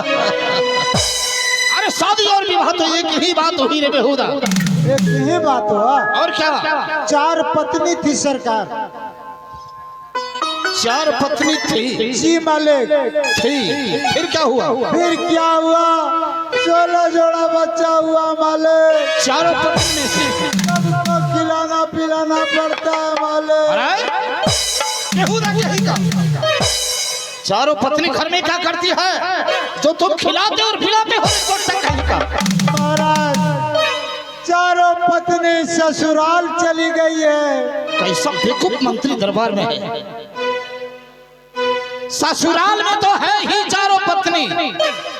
अरे शादी और विवाह तो एक ही बात हुई रे बेहुदा। एक ही बात हुआ। और क्या? 4 पत्नी थी सरकार। 4 पत्नी थी जी मालिक। थी। फिर क्या हुआ? फिर क्या हुआ? 16 जोड़ा बच्चा हुआ मालिक। 4 पत्नी में से सबको खिलाना पिलाना पड़ता है मालिक। अरे बेहुदा यही का 4 पत्नी घर में क्या करती है जो तुम खिलाते और पिलाते हो? महाराज 4 पत्नी ससुराल चली गई है। कैसा बेवकूफ मंत्री दरबार में है। ससुराल में तो है ही 4 पत्नी,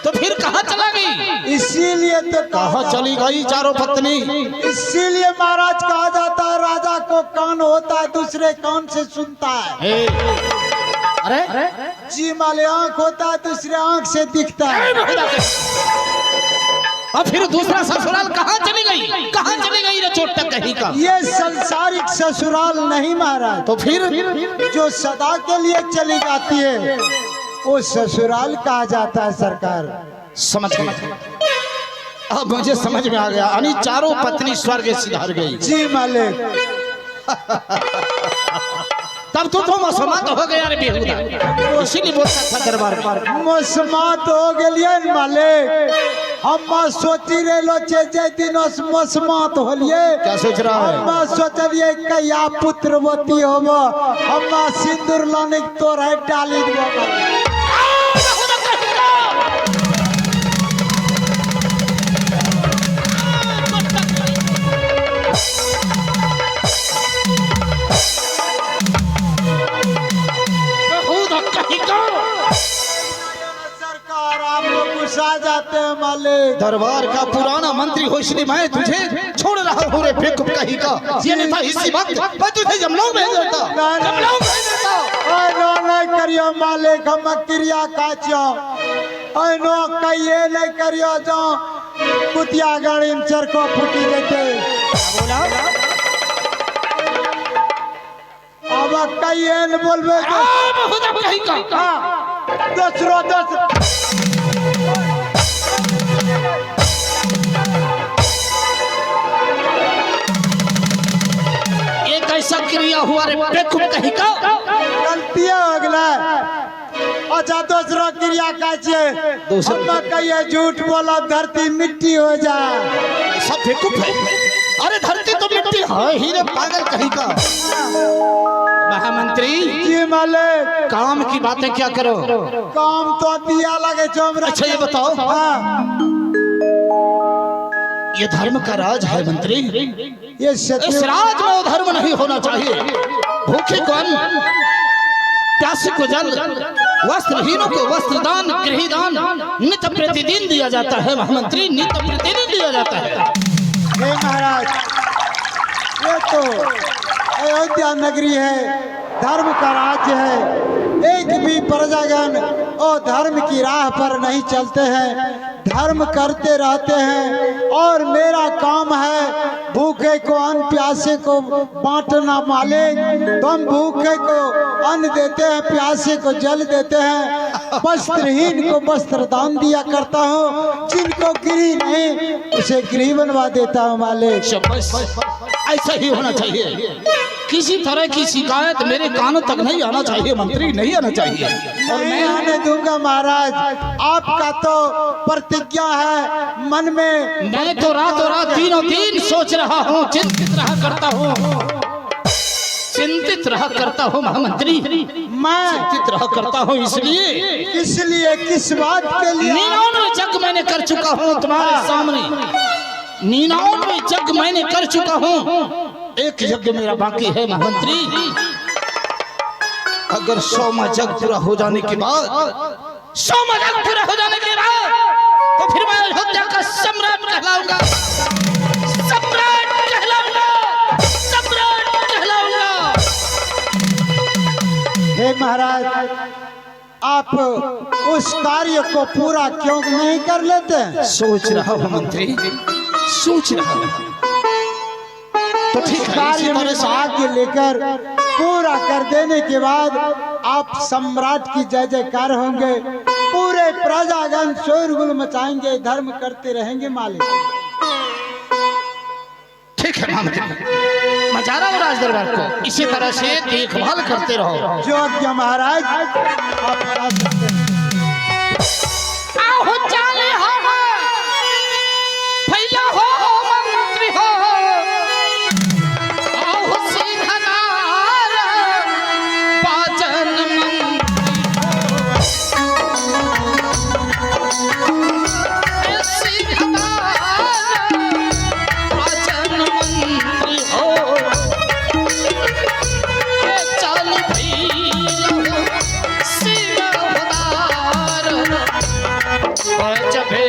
तो फिर कहाँ चला गई? इसीलिए तो कहाँ चली गई 4 पत्नी? इसीलिए महाराज कहा जाता है राजा को कान होता है दूसरे कान से सुनता है। अरे जी माले आंख होता है दूसरे आंख से दिखता है। और फिर दूसरा ससुराल कहाँ चली गई? कहाँ चली गई रे चोटक कहीं का? ये संसारिक ससुराल नहीं महाराज। तो फिर जो सदा के लिए चली जाती है वो ससुराल कहा जाता है सरकार। समझ गई। अब मुझे समझ में आ गया। यानी 4 पत्नी स्वर्ग सिधार गई। जी मालिक। तब तो मौसमात हो गया रे बेहुदा। इसीलिए बोलता था दरबार में मौसमात हो गए मालिक। हम सोची रे लो जे दिन मौसमात होलिए। क्या सोच रहा है? हम सोचलिए कया पुत्रवती होबो। हम सिंदूर लाने तोर है डाली देबो। सरकार आप लोग गुस्सा जाते हैं मालिक। दरबार का पुराना मंत्री हो इसलिए मैं तुझे छोड़ रहा हूँ रे बेवकूफ कहीं का। ये नहीं था इसी वक्त मैं तुझे जमलोक भेज देता। जमलोक भेज देता। नहीं करियो मालिक। हम क्रिया काचियो नो कहिए नहीं करियो जो कुतिया गाड़ी में चरको फूटी देते। बोला अब कहिए न बोलबे तो बहुत कहीं का। दूसरो एक ऐसा क्रिया हुआ रे बेवकूफ कहीं का। गलती हो गया। अच्छा दूसरा क्रिया काचिए। हम कहिए झूठ बोला धरती मिट्टी हो जाए। सब बेवकूफ है। अरे धरती तो मिट्टी है ही रे पागल कहीं का। महामंत्री जी मालिक। काम की बातें क्या करो? काम तो दिया लगे चोमरा। अच्छा ये बताओ। हाँ। ये धर्म का राज है मंत्री। ये इस राज में धर्म नहीं होना चाहिए। भूखे को अन्न, प्यासे को जल, वस्त्रहीनों को वस्त्रदान, गृहदान नित्य प्रतिदिन दिया जाता है। महामंत्री नित्य प्रतिदिन दिया जाता है। हे महाराज ये तो अयोध्या नगरी है। धर्म का राज्य है। एक भी प्रजागण और धर्म की राह पर नहीं चलते हैं। धर्म करते रहते हैं और मेरा काम है भूखे को अन्न प्यासे को बांटना मालिक। तो हम भूखे को अन्न देते हैं प्यासे को जल देते हैं। वस्त्रहीन को वस्त्र दान दिया करता हूँ। जिनको गृह नहीं उसे गृह बनवा देता हूँ मालिक। ऐसा ही होना चाहिए। किसी तरह की शिकायत मेरे कानों तक नहीं आना चाहिए मंत्री। नहीं आना चाहिए। और मैं आने दूंगा महाराज। आपका तो प्रतिज्ञा है मन में। मैं तो रातों रात दिनों दिन सोच रहा हूँ। चिंतित रहा करता हूँ। चिंतित रहा करता हूँ महामंत्री। मैं चिंतित रहा करता हूँ इसलिए किस बात के लिए? 99 जग मैंने कर चुका हूँ तुम्हारे सामने। 99 जग मैंने कर चुका हूँ। एक यज्ञ मेरा बाकी है महामंत्री। अगर 100वां जग पूरा हो जाने के बाद 100वां जग पूरा हो जाने के बाद तो फिर मैं अयोध्या का सम्राट कहलाऊंगा। सम्राट कहलाऊंगा। सम्राट कहलाऊंगा। हे महाराज आप उस कार्य को पूरा क्यों नहीं कर लेते? सोच रहा हूँ मंत्री। सोच रहा हूँ। तो ठीक है। कार्य में भाग्य लेकर पूरा कर देने के बाद आप सम्राट की जय जयकार होंगे। पूरे प्रजागण शोरगुल मचाएंगे, धर्म करते रहेंगे मालिक। ठीक है महामंत्री, मैं जा रहा हूँ राज दरबार को, इसी तरह से देखभाल करते रहो। जो आज्ञा महाराज, आप जा सकते हैं। आहो चाले हो भैया हो मंत्री हो, आहो सिंहनार बाजन मंत्री, सिंहनार बाजन मंत्री हो, चाल भैया हो सिंहनार जबे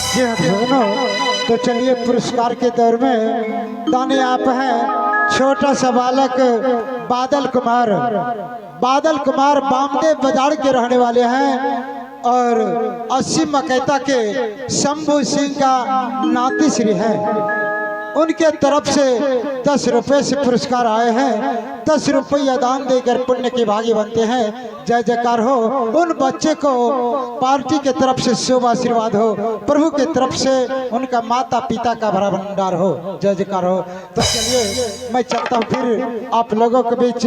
जी हाँ भगवानों, तो चलिए पुरस्कार के दौर में दाने आप हैं छोटा सा बालक बादल कुमार। बादल कुमार बामदेव बाजार के रहने वाले हैं और 80 मकैता के शंभू सिंह का नाती श्री है। उनके तरफ से 10 रुपए से पुरस्कार आए हैं। 10 रुपया दान देकर पुण्य के भागी बनते हैं। जय जयकार हो। उन बच्चे को पार्टी के तरफ से शुभ आशीर्वाद हो, प्रभु के तरफ से उनका माता पिता का भरा भंडार हो। जय जयकार हो। तो चलिए मैं चलता हूँ, फिर आप लोगों के बीच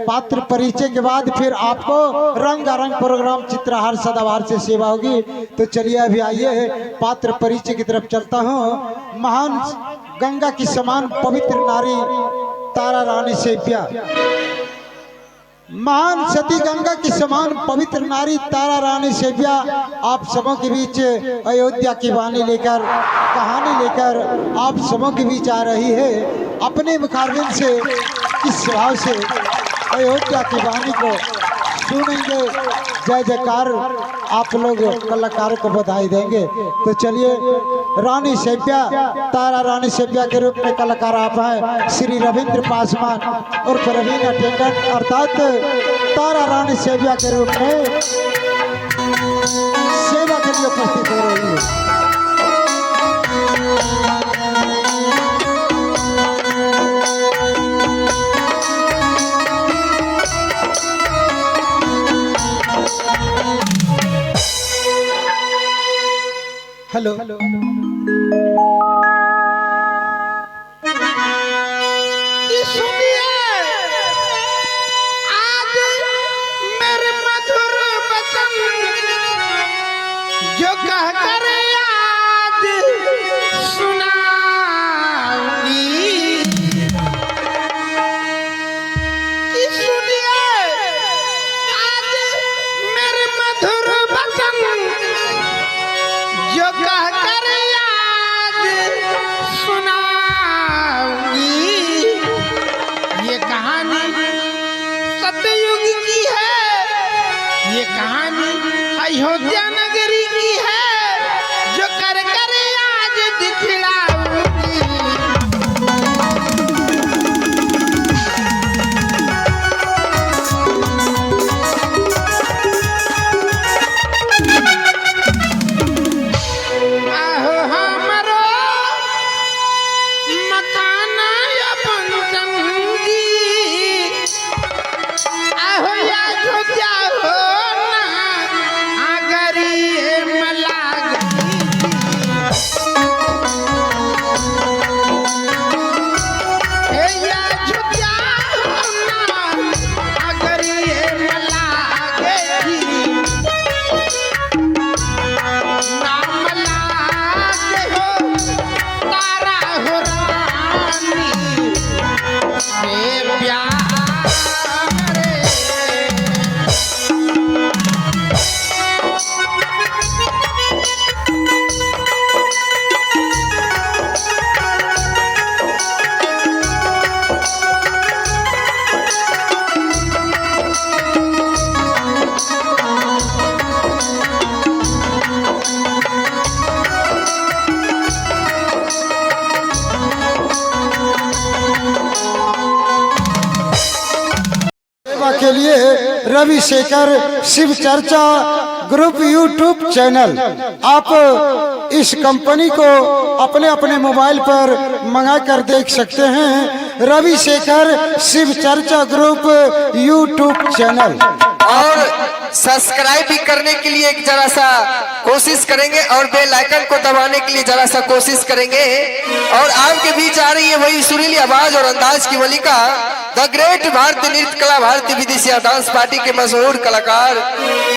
पात्र परिचय के बाद फिर आपको रंगारंग प्रोग्राम चित्रहार सदाबहार से सेवा होगी। तो चलिए अभी आइए पात्र परिचय की तरफ चलता हूँ। महान गंगा की समान पवित्र नारी तारा रानी सेव्या, महान सती गंगा की समान पवित्र नारी तारा रानी सेव्या आप सबों के बीच अयोध्या की वाणी लेकर, कहानी लेकर आप सबों के बीच आ रही है। अपने मुखारबिन से किस भाव से अयोध्या की वाणी को सुनेंगे। जय जयकार, आप लोग कलाकारों को बधाई देंगे। तो चलिए रानी सेव्या, तारा रानी सेव्या के रूप में कलाकार आप हैं श्री रविंद्र पासवान और रवीना टेंडन, अर्थात तारा रानी सेव्या के रूप में सेवा के लिए उपस्थित हो रही है। हेलो सुनिए आज मेरे मधुर वचन जो कह कर याद सुनाऊंगी। सुनिए आज मेरे मधुर वचन जो कह कर याद सेवा के लिए रवि शेखर शिव चर्चा ग्रुप यूट्यूब चैनल, आप इस कंपनी को अपने अपने मोबाइल पर मंगा कर देख सकते हैं। रवि शेखर शिव चर्चा ग्रुप यूट्यूब चैनल। और सब्सक्राइब भी करने के लिए एक जरा सा कोशिश करेंगे और बेल आइकन को दबाने के लिए जरा सा कोशिश करेंगे। और आपके बीच आ रही है वही सुरीली आवाज और अंदाज की मलिका, द ग्रेट भारतीय नृत्य कला भारतीय विदेशिया डांस पार्टी के मशहूर कलाकार